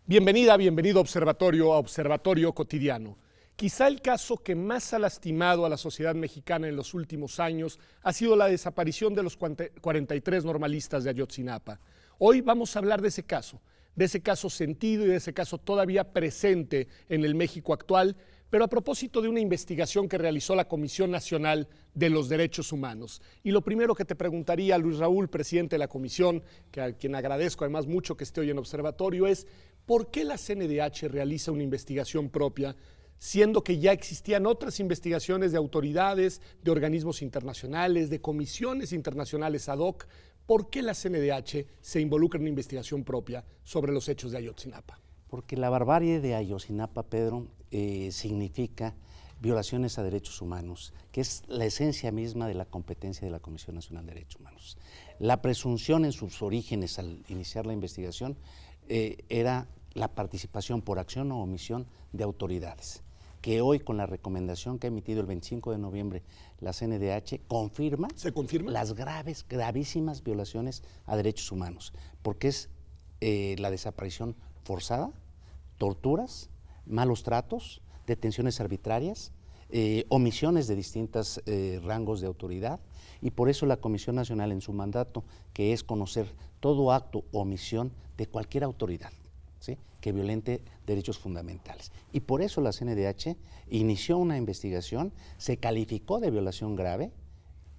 Bienvenida, bienvenido a Observatorio Cotidiano. Quizá el caso que más ha lastimado a la sociedad mexicana en los últimos años ha sido la desaparición de los 43 normalistas de Ayotzinapa. Hoy vamos a hablar de ese caso sentido y de ese caso todavía presente en el México actual, pero a propósito de una investigación que realizó la Comisión Nacional de los Derechos Humanos. Y lo primero que te preguntaría a Luis Raúl, presidente de la comisión, a quien agradezco además mucho que esté hoy en Observatorio, es ¿por qué la CNDH realiza una investigación propia, siendo que ya existían otras investigaciones de autoridades, de organismos internacionales, de comisiones internacionales ad hoc? ¿Por qué la CNDH se involucra en una investigación propia sobre los hechos de Ayotzinapa? Porque la barbarie de Ayotzinapa, Pedro, significa violaciones a derechos humanos, que es la esencia misma de la competencia de la Comisión Nacional de Derechos Humanos. La presunción en sus orígenes al iniciar la investigación era la participación por acción o omisión de autoridades, que hoy con la recomendación que ha emitido el 25 de noviembre la CNDH confirma las gravísimas violaciones a derechos humanos, porque es la desaparición forzada, torturas, malos tratos, detenciones arbitrarias, omisiones de distintos rangos de autoridad, y por eso la Comisión Nacional en su mandato, que es conocer todo acto o omisión de cualquier autoridad, ¿sí?, que violente derechos fundamentales. Y por eso la CNDH inició una investigación, se calificó de violación grave,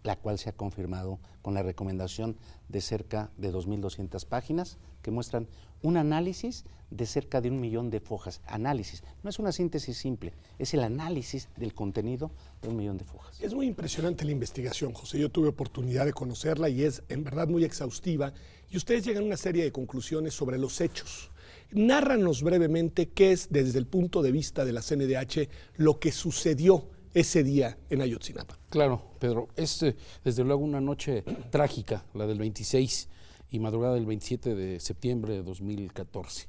la cual se ha confirmado con la recomendación de cerca de 2.200 páginas que muestran un análisis de cerca de 1 millón de fojas. Análisis, no es una síntesis simple, es el análisis del contenido de 1 millón de fojas. Es muy impresionante la investigación, José. Yo tuve oportunidad de conocerla y es en verdad muy exhaustiva. Y ustedes llegan a una serie de conclusiones sobre los hechos. Nárranos brevemente qué es, desde el punto de vista de la CNDH, lo que sucedió ese día en Ayotzinapa. Claro, Pedro, es desde luego una noche trágica, la del 26 y madrugada del 27 de septiembre de 2014.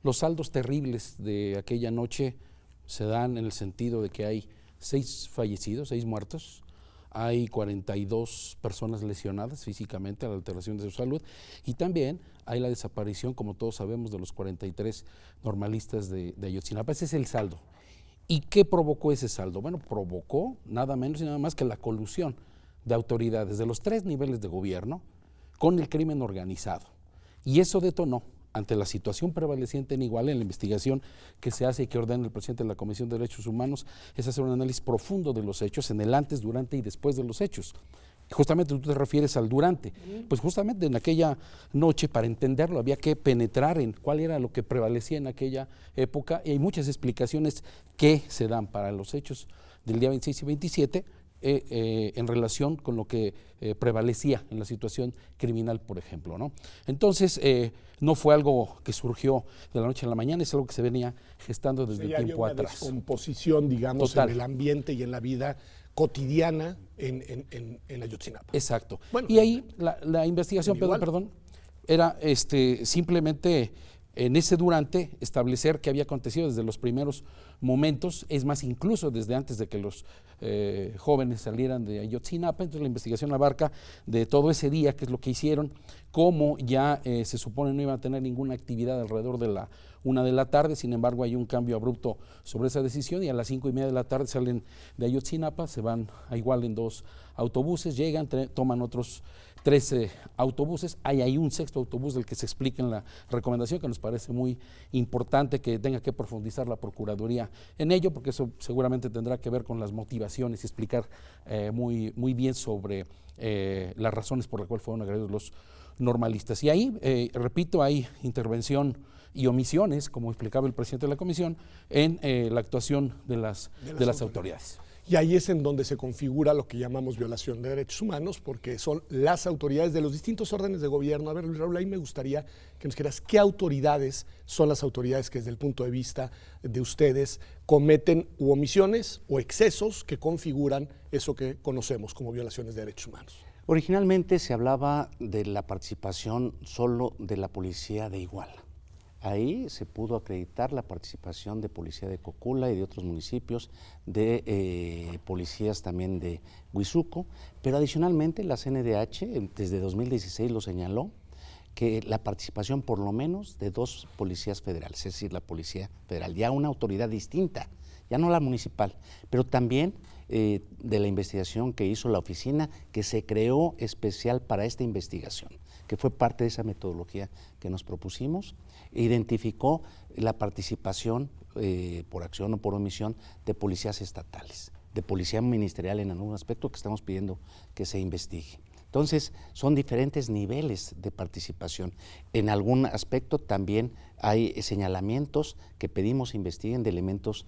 Los saldos terribles de aquella noche se dan en el sentido de que hay 6 fallecidos, 6 muertos, hay 42 personas lesionadas físicamente a la alteración de su salud, y también hay la desaparición, como todos sabemos, de los 43 normalistas de Ayotzinapa. Ese es el saldo. ¿Y qué provocó ese saldo? Bueno, provocó nada menos y nada más que la colusión de autoridades de los 3 niveles de gobierno con el crimen organizado. Y eso detonó, ante la situación prevaleciente en Iguala, en la investigación que se hace y que ordena el presidente de la Comisión de Derechos Humanos, es hacer un análisis profundo de los hechos en el antes, durante y después de los hechos. Justamente tú te refieres al durante. Pues justamente en aquella noche, para entenderlo, había que penetrar en cuál era lo que prevalecía en aquella época, y hay muchas explicaciones que se dan para los hechos del día 26 y 27 en relación con lo que prevalecía en la situación criminal, por ejemplo, ¿no? Entonces, no fue algo que surgió de la noche a la mañana, es algo que se venía gestando desde tiempo atrás. Había una descomposición, digamos, total, en el ambiente y en la vida cotidiana en Ayotzinapa. Exacto. Bueno, y ahí la investigación, perdón, era simplemente en ese durante establecer qué había acontecido desde los primeros momentos, es más, incluso desde antes de que los jóvenes salieran de Ayotzinapa. Entonces la investigación abarca de todo ese día, qué es lo que hicieron, cómo ya se supone no iban a tener ninguna actividad alrededor de la 1 de la tarde, sin embargo hay un cambio abrupto sobre esa decisión y a las 5:30 de la tarde salen de Ayotzinapa, se van a Iguala en 2 autobuses, llegan, toman otros 13 autobuses, hay ahí un 6º autobús del que se explica en la recomendación, que nos parece muy importante que tenga que profundizar la Procuraduría en ello, porque eso seguramente tendrá que ver con las motivaciones y explicar muy bien sobre las razones por las cuales fueron agredidos los normalistas. Y ahí, repito, hay intervención y omisiones, como explicaba el presidente de la comisión, en la actuación de las autoridades. Y ahí es en donde se configura lo que llamamos violación de derechos humanos, porque son las autoridades de los distintos órdenes de gobierno. A ver, Luis Raúl, ahí me gustaría que nos quieras, ¿qué autoridades son las autoridades que desde el punto de vista de ustedes cometen omisiones o excesos que configuran eso que conocemos como violaciones de derechos humanos? Originalmente se hablaba de la participación solo de la policía de Iguala. Ahí se pudo acreditar la participación de policía de Cocula y de otros municipios, de policías también de Huizuco, pero adicionalmente la CNDH desde 2016 lo señaló que la participación por lo menos de 2 policías federales, es decir, la Policía Federal, ya una autoridad distinta, ya no la municipal, pero también de la investigación que hizo la oficina que se creó especial para esta investigación, que fue parte de esa metodología que nos propusimos, identificó la participación por acción o por omisión de policías estatales, de policía ministerial en algún aspecto que estamos pidiendo que se investigue. Entonces, son diferentes niveles de participación. En algún aspecto también hay señalamientos que pedimos investiguen de elementos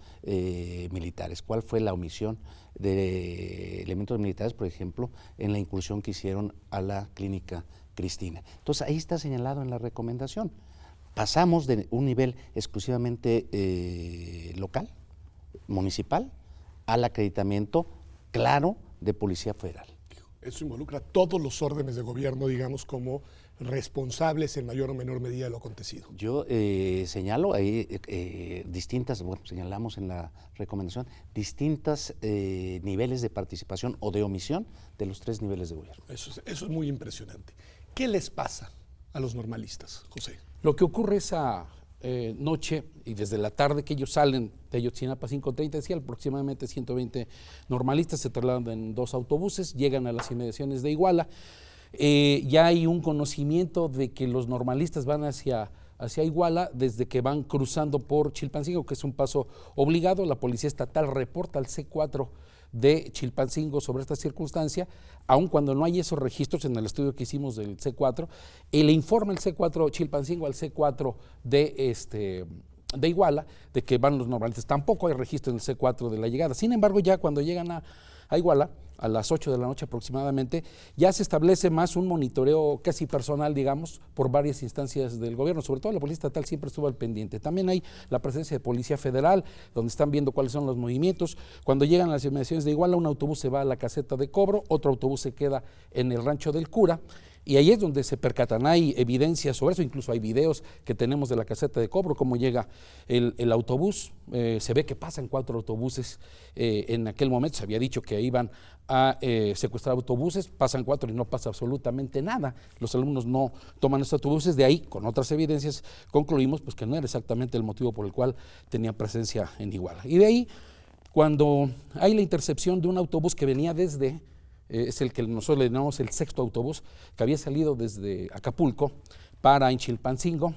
militares. ¿Cuál fue la omisión de elementos militares, por ejemplo, en la incursión que hicieron a la Clínica Cristina? Entonces, ahí está señalado en la recomendación. Pasamos de un nivel exclusivamente local, municipal, al acreditamiento claro de Policía Federal. Eso involucra a todos los órdenes de gobierno, digamos, como responsables en mayor o menor medida de lo acontecido. Yo señalo ahí distintas, bueno, señalamos en la recomendación, distintos niveles de participación o de omisión de los 3 niveles de gobierno. Eso es muy impresionante. ¿Qué les pasa a los normalistas, José? Lo que ocurre esa noche y desde la tarde que ellos salen de Ayotzinapa 5:30, decía, aproximadamente 120 normalistas se trasladan en 2 autobuses, llegan a las inmediaciones de Iguala. Ya hay un conocimiento de que los normalistas van hacia Iguala desde que van cruzando por Chilpancingo, que es un paso obligado. La Policía Estatal reporta al C4 de Chilpancingo sobre esta circunstancia, aun cuando no hay esos registros en el estudio que hicimos del C4, y le informa el C4 Chilpancingo al C4 de Iguala de que van los normalistas. Tampoco hay registro en el C4 de la llegada. Sin embargo, ya cuando llegan a Iguala, a las 8 de la noche aproximadamente, ya se establece más un monitoreo casi personal, digamos, por varias instancias del gobierno, sobre todo la Policía Estatal siempre estuvo al pendiente. También hay la presencia de Policía Federal, donde están viendo cuáles son los movimientos. Cuando llegan a las inmediaciones de Iguala, un autobús se va a la caseta de cobro, otro autobús se queda en el rancho del cura, y ahí es donde se percatan, hay evidencias sobre eso, incluso hay videos que tenemos de la caseta de cobro, cómo llega el autobús, se ve que pasan 4 autobuses, en aquel momento se había dicho que iban a secuestrar autobuses, pasan 4 y no pasa absolutamente nada, los alumnos no toman estos autobuses, de ahí con otras evidencias concluimos pues que no era exactamente el motivo por el cual tenían presencia en Iguala. Y de ahí, cuando hay la intercepción de un autobús que venía desde es el que nosotros le llamamos el 6º autobús, que había salido desde Acapulco para Chilpancingo.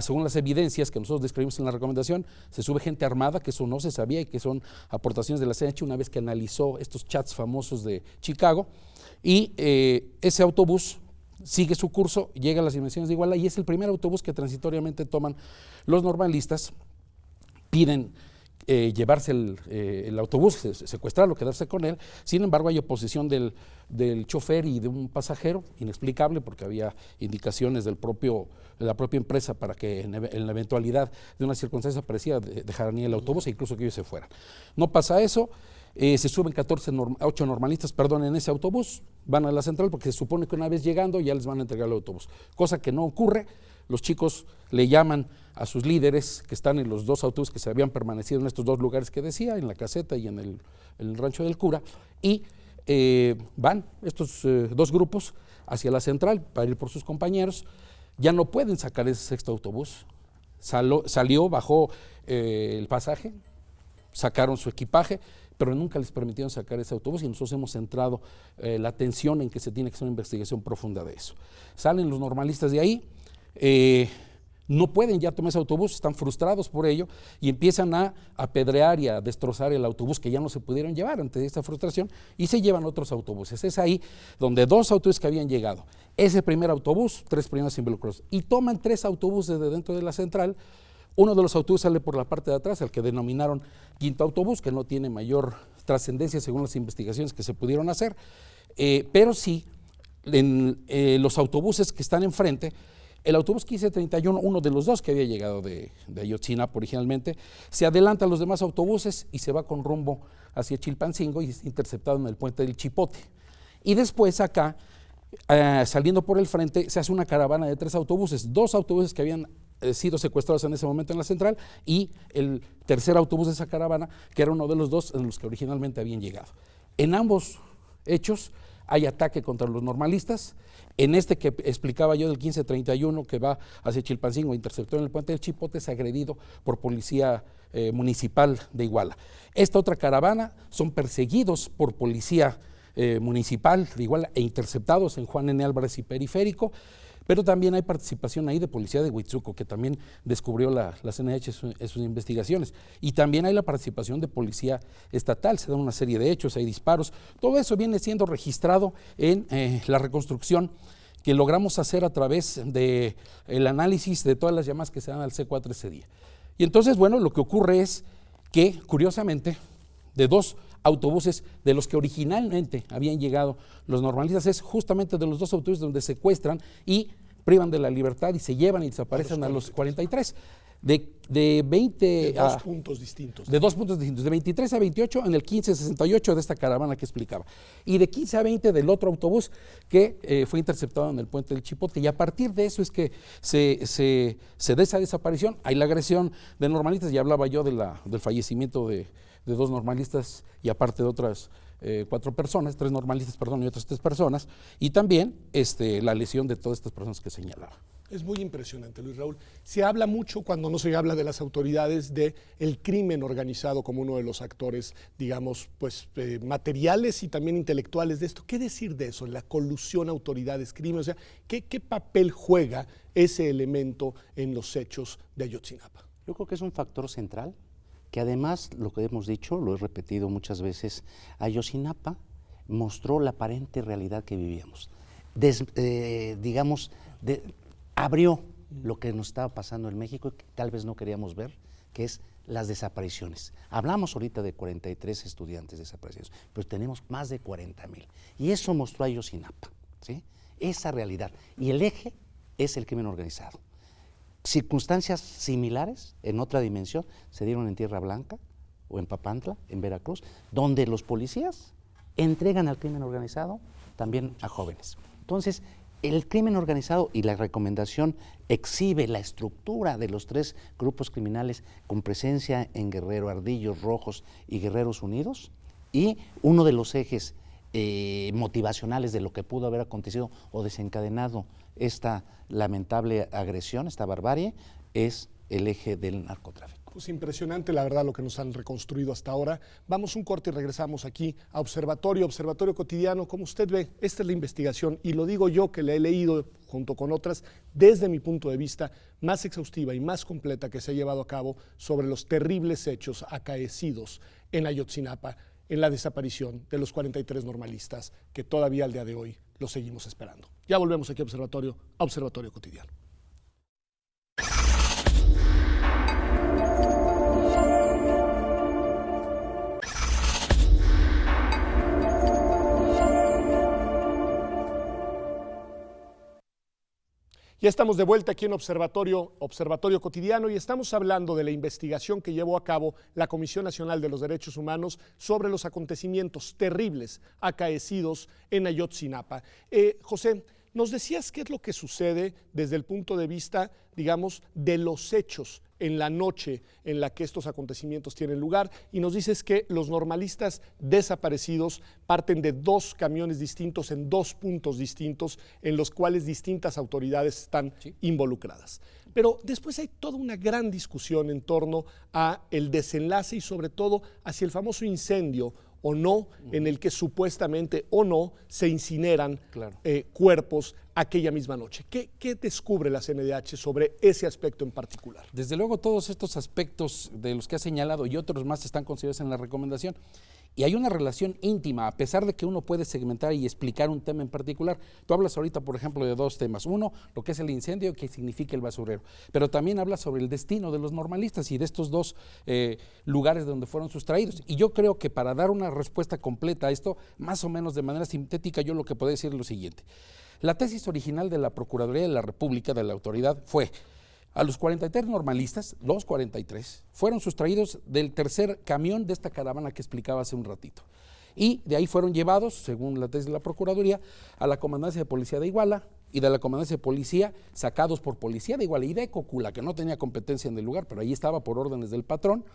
Según las evidencias que nosotros describimos en la recomendación, se sube gente armada, que eso no se sabía y que son aportaciones de la CNH una vez que analizó estos chats famosos de Chicago, y ese autobús sigue su curso, llega a las inmediaciones de Iguala y es el primer autobús que transitoriamente toman los normalistas, piden llevarse el autobús, secuestrarlo, quedarse con él. Sin embargo, hay oposición del chofer y de un pasajero, inexplicable, porque había indicaciones de la propia empresa para que en la eventualidad de una circunstancia parecida dejaran ir el autobús e incluso que ellos se fueran. No pasa eso, se suben 8 normalistas en ese autobús, van a la central porque se supone que una vez llegando ya les van a entregar el autobús, cosa que no ocurre. Los chicos le llaman a sus líderes que están en los 2 autobuses que se habían permanecido en estos 2 lugares que decía, en la caseta y en el rancho del cura, y van estos 2 grupos hacia la central para ir por sus compañeros. Ya no pueden sacar ese 6º autobús, bajó el pasaje, sacaron su equipaje, pero nunca les permitieron sacar ese autobús y nosotros hemos centrado la atención en que se tiene que hacer una investigación profunda de eso. Salen los normalistas de ahí, no pueden ya tomar ese autobús, están frustrados por ello y empiezan a apedrear y a destrozar el autobús que ya no se pudieron llevar ante esta frustración y se llevan otros autobuses. Es ahí donde 2 autobuses que habían llegado, ese primer autobús, 3 primeros involucrados, y toman 3 autobuses de dentro de la central. Uno de los autobuses sale por la parte de atrás, el que denominaron 5º autobús, que no tiene mayor trascendencia según las investigaciones que se pudieron hacer, pero sí en los autobuses que están enfrente. El autobús 1531, uno de los 2 que había llegado de Ayotzinapa originalmente, se adelanta a los demás autobuses y se va con rumbo hacia Chilpancingo y es interceptado en el puente del Chipote. Y después acá, saliendo por el frente, se hace una caravana de 3 autobuses, 2 autobuses que habían sido secuestrados en ese momento en la central y el tercer autobús de esa caravana, que era uno de los 2 en los que originalmente habían llegado. En ambos hechos hay ataque contra los normalistas. En este que explicaba yo del 1531 que va hacia Chilpancingo, interceptó en el puente del Chipote, es agredido por policía municipal de Iguala. Esta otra caravana son perseguidos por policía municipal de Iguala e interceptados en Juan N. Álvarez y Periférico, pero también hay participación ahí de policía de Huitzuco, que también descubrió la CNH en sus investigaciones, y también hay la participación de policía estatal. Se dan una serie de hechos, hay disparos, todo eso viene siendo registrado en la reconstrucción que logramos hacer a través del análisis de todas las llamadas que se dan al C4 ese día. Y entonces, bueno, lo que ocurre es que, curiosamente, de 2 autobuses de los que originalmente habían llegado los normalistas, es justamente de los 2 autobuses donde secuestran y privan de la libertad y se llevan y desaparecen a los 43. De 20 de dos puntos distintos. De 2 puntos distintos, de 23 a 28 en el 1568 de esta caravana que explicaba, y de 15 a 20 del otro autobús que fue interceptado en el puente del Chipote, y a partir de eso es que se da esa desaparición. Hay la agresión de normalistas, ya hablaba yo del fallecimiento de 2 normalistas y aparte de otras 4 personas, 3 normalistas, perdón, y otras 3 personas, y también la lesión de todas estas personas que señalaba. Es muy impresionante, Luis Raúl. Se habla mucho, cuando no se habla de las autoridades, de el crimen organizado como uno de los actores, digamos, pues materiales y también intelectuales de esto. ¿Qué decir de eso? La colusión autoridades-crimen, o sea, ¿qué papel juega ese elemento en los hechos de Ayotzinapa? Yo creo que es un factor central, que además, lo que hemos dicho, lo he repetido muchas veces, Ayotzinapa mostró la aparente realidad que vivíamos. Abrió lo que nos estaba pasando en México y que tal vez no queríamos ver, que es las desapariciones. Hablamos ahorita de 43 estudiantes desaparecidos, pero tenemos más de 40,000. Y eso mostró Ayotzinapa, ¿sí? Esa realidad. Y el eje es el crimen organizado. Circunstancias similares, en otra dimensión, se dieron en Tierra Blanca o en Papantla, en Veracruz, donde los policías entregan al crimen organizado también a jóvenes. Entonces, el crimen organizado y la recomendación exhibe la estructura de los 3 grupos criminales con presencia en Guerrero, Ardillos Rojos y Guerreros Unidos, y uno de los ejes motivacionales de lo que pudo haber acontecido o desencadenado esta lamentable agresión, esta barbarie, es el eje del narcotráfico. Pues impresionante, la verdad, lo que nos han reconstruido hasta ahora. Vamos un corte y regresamos aquí a Observatorio Cotidiano. Como usted ve, esta es la investigación, y lo digo yo que la he leído junto con otras, desde mi punto de vista, más exhaustiva y más completa que se ha llevado a cabo sobre los terribles hechos acaecidos en Ayotzinapa, en la desaparición de los 43 normalistas, que todavía al día de hoy los seguimos esperando. Ya volvemos aquí a Observatorio Cotidiano. Ya estamos de vuelta aquí en Observatorio Cotidiano, y estamos hablando de la investigación que llevó a cabo la Comisión Nacional de los Derechos Humanos sobre los acontecimientos terribles acaecidos en Ayotzinapa. José, nos decías qué es lo que sucede desde el punto de vista, digamos, de los hechos en la noche en la que estos acontecimientos tienen lugar, y nos dices que los normalistas desaparecidos parten de 2 camiones distintos en 2 puntos distintos en los cuales distintas autoridades están involucradas. Pero después hay toda una gran discusión en torno a el desenlace y sobre todo hacia el famoso incendio o no, en el que supuestamente o no se incineran cuerpos aquella misma noche. ¿Qué descubre la CNDH sobre ese aspecto en particular? Desde luego, todos estos aspectos de los que ha señalado y otros más están considerados en la recomendación. Y hay una relación íntima, a pesar de que uno puede segmentar y explicar un tema en particular. Tú hablas ahorita, por ejemplo, de 2 temas. Uno, lo que es el incendio, que significa el basurero. Pero también hablas sobre el destino de los normalistas y de estos 2 lugares donde fueron sustraídos. Y yo creo que para dar una respuesta completa a esto, más o menos de manera sintética, yo lo que puedo decir es lo siguiente. La tesis original de la Procuraduría de la República, de la autoridad, fue: a los 43 normalistas, los 43, fueron sustraídos del tercer camión de esta caravana que explicaba hace un ratito. Y de ahí fueron llevados, según la tesis de la Procuraduría, a la Comandancia de Policía de Iguala, y de la Comandancia de Policía, sacados por Policía de Iguala y de Cocula, que no tenía competencia en el lugar, pero ahí estaba por órdenes del patrón,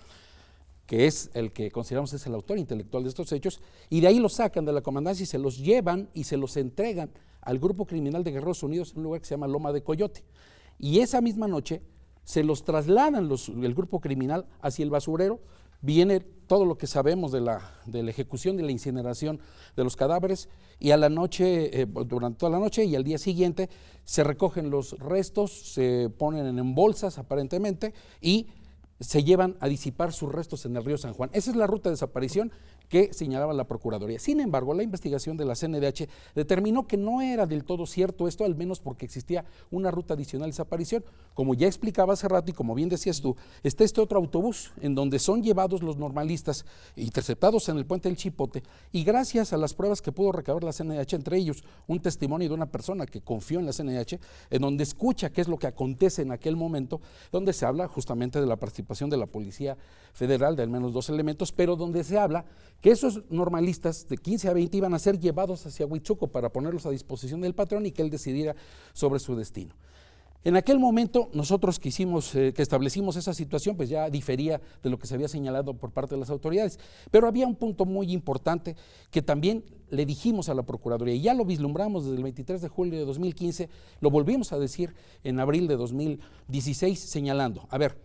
que es el que consideramos es el autor intelectual de estos hechos, y de ahí los sacan de la comandancia y se los llevan y se los entregan al grupo criminal de Guerreros Unidos en un lugar que se llama Loma de Coyote. Y esa misma noche se los trasladan el grupo criminal hacia el basurero. Viene todo lo que sabemos de la ejecución, de la incineración de los cadáveres, y a la noche, durante toda la noche y al día siguiente, se recogen los restos, se ponen en bolsas aparentemente y se llevan a disipar sus restos en el río San Juan. Esa es la ruta de desaparición que señalaba la Procuraduría. Sin embargo, la investigación de la CNDH determinó que no era del todo cierto esto, al menos porque existía una ruta adicional de desaparición. Como ya explicaba hace rato y como bien decías tú, está este otro autobús en donde son llevados los normalistas, interceptados en el puente del Chipote, y gracias a las pruebas que pudo recabar la CNDH, entre ellos un testimonio de una persona que confió en la CNDH, en donde escucha qué es lo que acontece en aquel momento, donde se habla justamente de la participación de la Policía Federal, de al menos 2 elementos, pero donde se habla que esos normalistas de 15 a 20 iban a ser llevados hacia Huitzuco para ponerlos a disposición del patrón y que él decidiera sobre su destino. En aquel momento nosotros que establecimos esa situación, pues ya difería de lo que se había señalado por parte de las autoridades, pero había un punto muy importante que también le dijimos a la Procuraduría, y ya lo vislumbramos desde el 23 de julio de 2015, lo volvimos a decir en abril de 2016 señalando, a ver,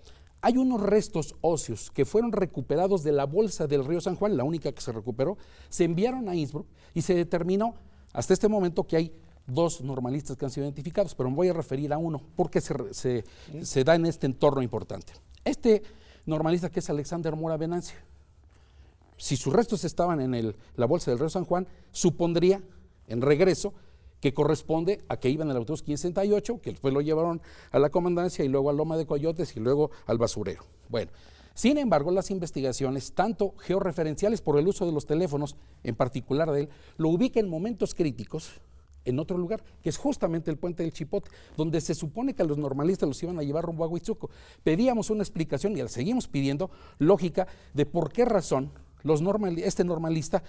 hay unos restos óseos que fueron recuperados de la bolsa del río San Juan, la única que se recuperó, se enviaron a Innsbruck y se determinó hasta este momento que hay 2 normalistas que han sido identificados, pero me voy a referir a uno porque se da en este entorno importante. Este normalista, que es Alexander Mora Venancio, si sus restos estaban en la bolsa del río San Juan, supondría en regreso que corresponde a que iban en el autobús 568, que después lo llevaron a la comandancia y luego a Loma de Coyotes y luego al basurero. Bueno, sin embargo, las investigaciones, tanto georreferenciales por el uso de los teléfonos, en particular de él, lo ubican en momentos críticos en otro lugar, que es justamente el puente del Chipote, donde se supone que a los normalistas los iban a llevar rumbo a Huitzuco. Pedíamos una explicación y la seguimos pidiendo, lógica, de por qué razón este normalista,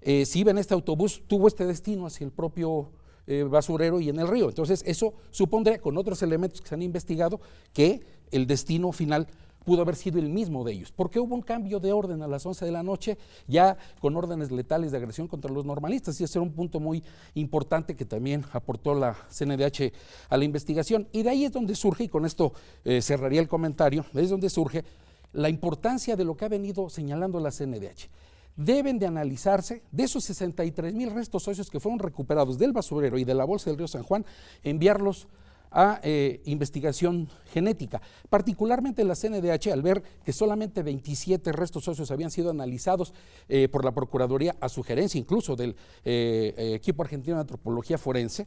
si iba en este autobús, tuvo este destino hacia el propio basurero y en el río. Entonces eso supondría, con otros elementos que se han investigado, que el destino final pudo haber sido el mismo de ellos, porque hubo un cambio de orden a las 11 de la noche, ya con órdenes letales de agresión contra los normalistas, y ese era un punto muy importante que también aportó la CNDH a la investigación, y de ahí es donde surge, y con esto cerraría el comentario, de ahí es donde surge la importancia de lo que ha venido señalando la CNDH. Deben de analizarse de esos 63,000 restos óseos que fueron recuperados del basurero y de la bolsa del río San Juan, enviarlos a investigación genética. Particularmente la CNDH, al ver que solamente 27 restos óseos habían sido analizados por la Procuraduría, a sugerencia incluso del equipo argentino de antropología forense,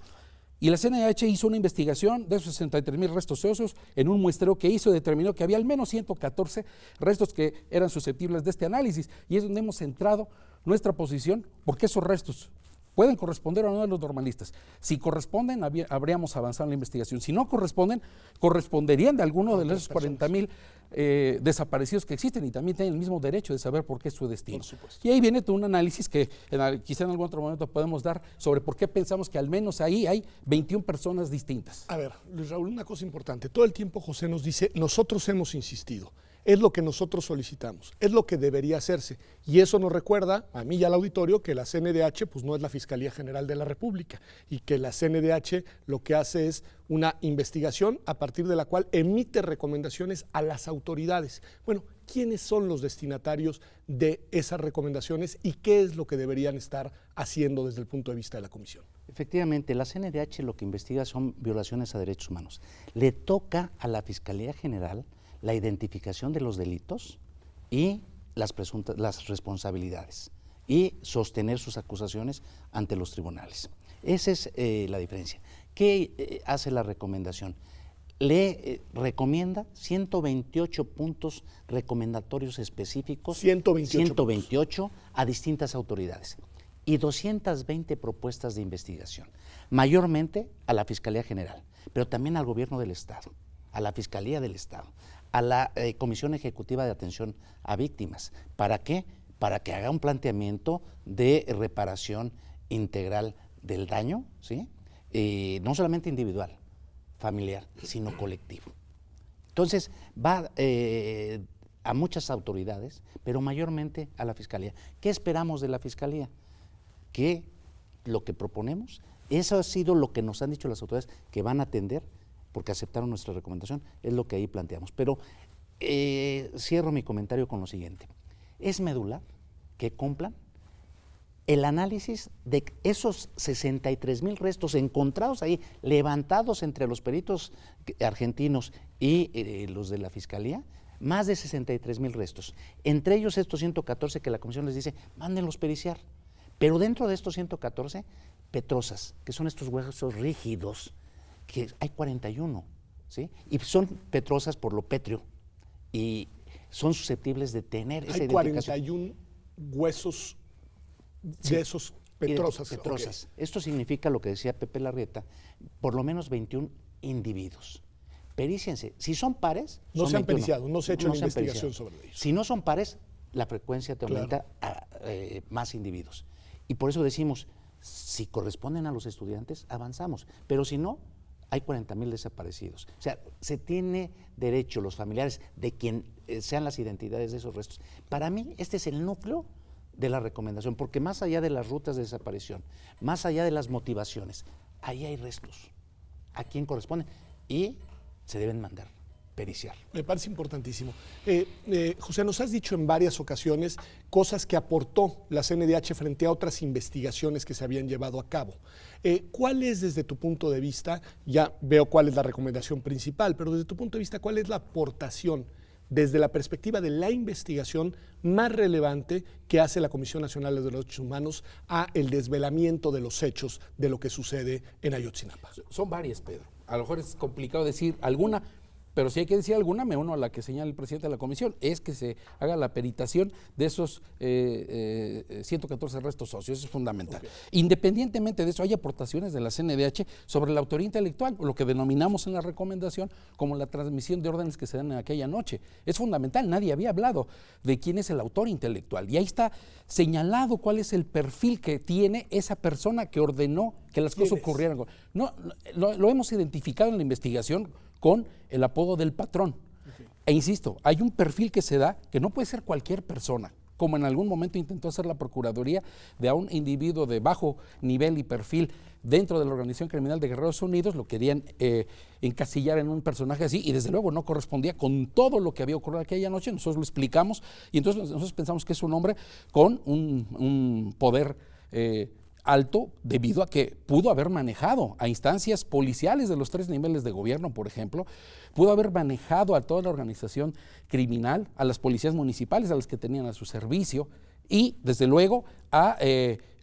y la CNDH hizo una investigación de esos 63,000 restos óseos. En un muestreo que hizo determinó que había al menos 114 restos que eran susceptibles de este análisis, y es donde hemos centrado nuestra posición, porque esos restos pueden corresponder a uno de los normalistas. Si corresponden, habríamos avanzado en la investigación. Si no corresponden, corresponderían de alguno de esos 40,000 desaparecidos que existen, y también tienen el mismo derecho de saber por qué es su destino. Por supuesto. Y ahí viene todo un análisis que quizá en algún otro momento podemos dar sobre por qué pensamos que al menos ahí hay 21 personas distintas. A ver, Luis Raúl, una cosa importante. Todo el tiempo José nos dice, nosotros hemos insistido. Es lo que nosotros solicitamos, es lo que debería hacerse. Y eso nos recuerda, a mí y al auditorio, que la CNDH pues, no es la Fiscalía General de la República, y que la CNDH lo que hace es una investigación a partir de la cual emite recomendaciones a las autoridades. Bueno, ¿quiénes son los destinatarios de esas recomendaciones y qué es lo que deberían estar haciendo desde el punto de vista de la Comisión? Efectivamente, la CNDH lo que investiga son violaciones a derechos humanos. Le toca a la Fiscalía General la identificación de los delitos y las responsabilidades, y sostener sus acusaciones ante los tribunales. Esa es la diferencia. ¿Qué hace la recomendación? Le recomienda 128 puntos recomendatorios específicos, 128 a distintas autoridades, y 220 propuestas de investigación, mayormente a la Fiscalía General, pero también al Gobierno del Estado, a la Fiscalía del Estado, a la Comisión Ejecutiva de Atención a Víctimas. ¿Para qué? Para que haga un planteamiento de reparación integral del daño, ¿sí? No solamente individual, familiar, sino colectivo. Entonces, va a muchas autoridades, pero mayormente a la Fiscalía. ¿Qué esperamos de la Fiscalía? Que lo que proponemos, eso ha sido lo que nos han dicho las autoridades que van a atender, porque aceptaron nuestra recomendación, es lo que ahí planteamos. Pero cierro mi comentario con lo siguiente. Es medular que cumplan el análisis de esos 63,000 restos encontrados ahí, levantados entre los peritos argentinos y los de la Fiscalía, más de 63,000 restos. Entre ellos estos 114 que la comisión les dice, mándenlos periciar. Pero dentro de estos 114, petrosas, que son estos huesos rígidos, que hay 41, ¿sí? Y son petrosas por lo pétreo, y son susceptibles de tener esa identificación. Hay 41 huesos Sí, de esos petrosas. petrosas. Okay. Esto significa lo que decía Pepe Larrieta, por lo menos 21 individuos. Períciense. Si son pares, no son se han 21. periciado, no se ha hecho No la se han investigación periciado. sobre ellos. Si no son pares, la frecuencia te aumenta a más individuos. Y por eso decimos, si corresponden a los estudiantes, avanzamos. Pero si no, hay 40,000 desaparecidos. O sea, se tiene derecho los familiares de quien sean las identidades de esos restos. Para mí, este es el núcleo de la recomendación, porque más allá de las rutas de desaparición, más allá de las motivaciones, ahí hay restos. ¿A quién corresponden? Y se deben mandar periciar. Me parece importantísimo. José, nos has dicho en varias ocasiones cosas que aportó la CNDH frente a otras investigaciones que se habían llevado a cabo. ¿Cuál es, desde tu punto de vista, ya veo cuál es la recomendación principal, pero desde tu punto de vista, cuál es la aportación desde la perspectiva de la investigación más relevante que hace la Comisión Nacional de Derechos Humanos a el desvelamiento de los hechos de lo que sucede en Ayotzinapa? Son varias, Pedro. A lo mejor es complicado decir alguna, pero si hay que decir alguna, me uno a la que señala el presidente de la comisión, es que se haga la peritación de esos 114 restos óseos, eso es fundamental. Okay. Independientemente de eso, hay aportaciones de la CNDH sobre la autoría intelectual, lo que denominamos en la recomendación como la transmisión de órdenes que se dan en aquella noche. Es fundamental, nadie había hablado de quién es el autor intelectual, y ahí está señalado cuál es el perfil que tiene esa persona que ordenó que las cosas ocurrieran. No, lo hemos identificado en la investigación con el apodo del patrón. Okay. E insisto, hay un perfil que se da que no puede ser cualquier persona, como en algún momento intentó hacer la Procuraduría de a un individuo de bajo nivel y perfil dentro de la organización criminal de Guerreros Unidos, lo querían encasillar en un personaje así, y desde luego no correspondía con todo lo que había ocurrido aquella noche. Nosotros lo explicamos, y entonces nosotros pensamos que es un hombre con un poder alto, debido a que pudo haber manejado a instancias policiales de los 3 niveles de gobierno, por ejemplo, pudo haber manejado a toda la organización criminal, a las policías municipales, a las que tenían a su servicio, y desde luego a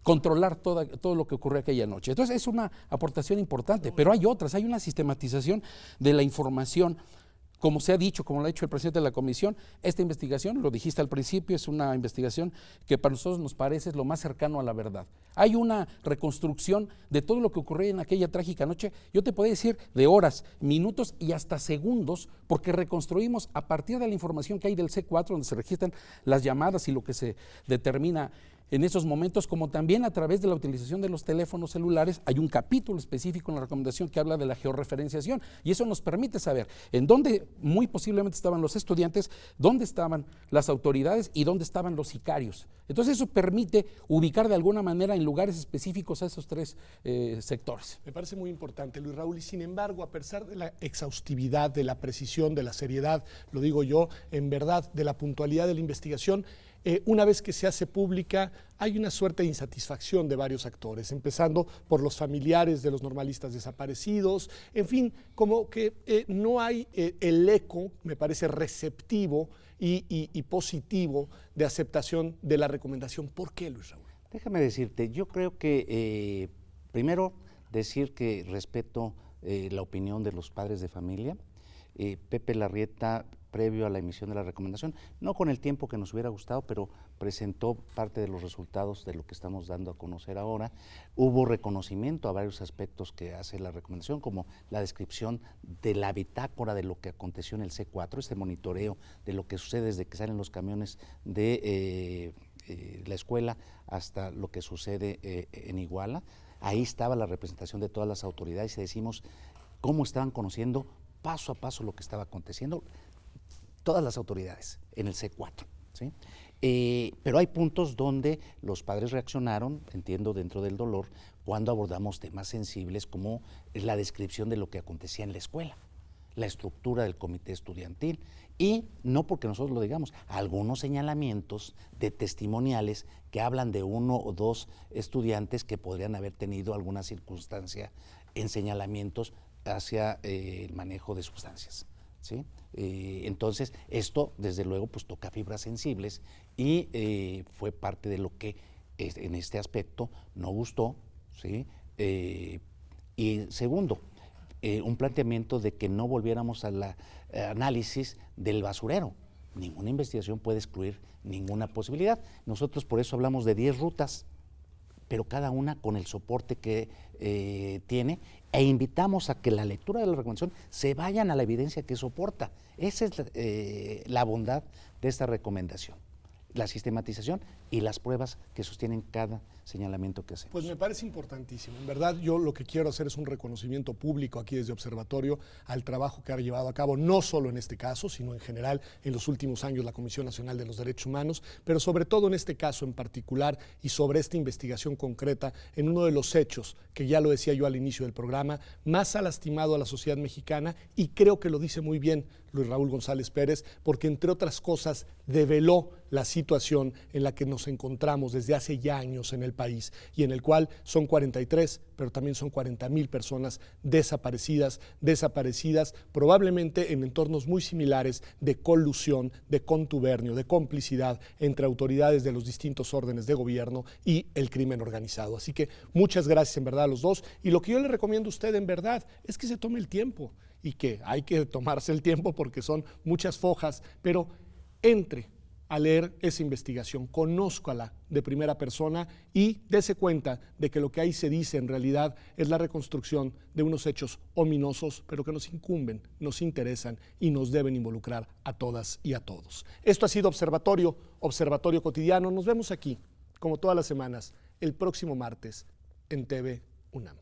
controlar todo lo que ocurrió aquella noche. Entonces es una aportación importante, pero hay otras, hay una sistematización de la información. Como se ha dicho, como lo ha dicho el presidente de la comisión, esta investigación, lo dijiste al principio, es una investigación que para nosotros nos parece lo más cercano a la verdad. Hay una reconstrucción de todo lo que ocurrió en aquella trágica noche, yo te podría decir de horas, minutos y hasta segundos, porque reconstruimos a partir de la información que hay del C4, donde se registran las llamadas y lo que se determina en esos momentos, como también a través de la utilización de los teléfonos celulares. Hay un capítulo específico en la recomendación que habla de la georreferenciación, y eso nos permite saber en dónde muy posiblemente estaban los estudiantes, dónde estaban las autoridades y dónde estaban los sicarios. Entonces eso permite ubicar de alguna manera en lugares específicos a esos 3 sectores. Me parece muy importante, Luis Raúl, y sin embargo, a pesar de la exhaustividad, de la precisión, de la seriedad, lo digo yo, en verdad, de la puntualidad de la investigación, una vez que se hace pública, hay una suerte de insatisfacción de varios actores, empezando por los familiares de los normalistas desaparecidos, en fin, como que no hay el eco, me parece, receptivo y positivo de aceptación de la recomendación. ¿Por qué, Luis Raúl? Déjame decirte, yo creo que primero decir que respeto la opinión de los padres de familia. Pepe Larrieta, previo a la emisión de la recomendación, no con el tiempo que nos hubiera gustado, pero presentó parte de los resultados de lo que estamos dando a conocer ahora. Hubo reconocimiento a varios aspectos que hace la recomendación, como la descripción de la bitácora de lo que aconteció en el C4, este monitoreo de lo que sucede desde que salen los camiones de la escuela hasta lo que sucede en Iguala. Ahí estaba la representación de todas las autoridades y decimos cómo estaban conociendo paso a paso lo que estaba aconteciendo. todas las autoridades en el C4, ¿sí? Pero hay puntos donde los padres reaccionaron, entiendo, dentro del dolor, cuando abordamos temas sensibles como la descripción de lo que acontecía en la escuela, la estructura del comité estudiantil y, no porque nosotros lo digamos, algunos señalamientos de testimoniales que hablan de uno o dos estudiantes que podrían haber tenido alguna circunstancia en señalamientos hacia el manejo de sustancias, ¿sí? Entonces, esto, desde luego, pues toca fibras sensibles y fue parte de lo que en este aspecto no gustó, ¿sí? Y segundo, un planteamiento de que no volviéramos al análisis del basurero. Ninguna investigación puede excluir ninguna posibilidad. Nosotros por eso hablamos de 10 rutas, pero cada una con el soporte que tiene, e invitamos a que la lectura de la recomendación se vayan a la evidencia que soporta. Esa es la bondad de esta recomendación, la sistematización y las pruebas que sostienen cada señalamiento que hacemos. Pues me parece importantísimo. En verdad, yo lo que quiero hacer es un reconocimiento público aquí desde Observatorio al trabajo que ha llevado a cabo, no solo en este caso, sino en general en los últimos años la Comisión Nacional de los Derechos Humanos, pero sobre todo en este caso en particular y sobre esta investigación concreta en uno de los hechos, que ya lo decía yo al inicio del programa, más ha lastimado a la sociedad mexicana, y creo que lo dice muy bien Luis Raúl González Pérez, porque entre otras cosas develó la situación en la que nos encontramos desde hace ya años en el país y en el cual son 43, pero también son 40,000 personas desaparecidas probablemente en entornos muy similares de colusión, de contubernio, de complicidad entre autoridades de los distintos órdenes de gobierno y el crimen organizado. Así que muchas gracias en verdad a los dos, y lo que yo le recomiendo a usted en verdad es que se tome el tiempo, y que hay que tomarse el tiempo porque son muchas fojas, pero entre a leer esa investigación, conózcala de primera persona y dése cuenta de que lo que ahí se dice en realidad es la reconstrucción de unos hechos ominosos, pero que nos incumben, nos interesan y nos deben involucrar a todas y a todos. Esto ha sido Observatorio Cotidiano. Nos vemos aquí, como todas las semanas, el próximo martes en TV UNAM.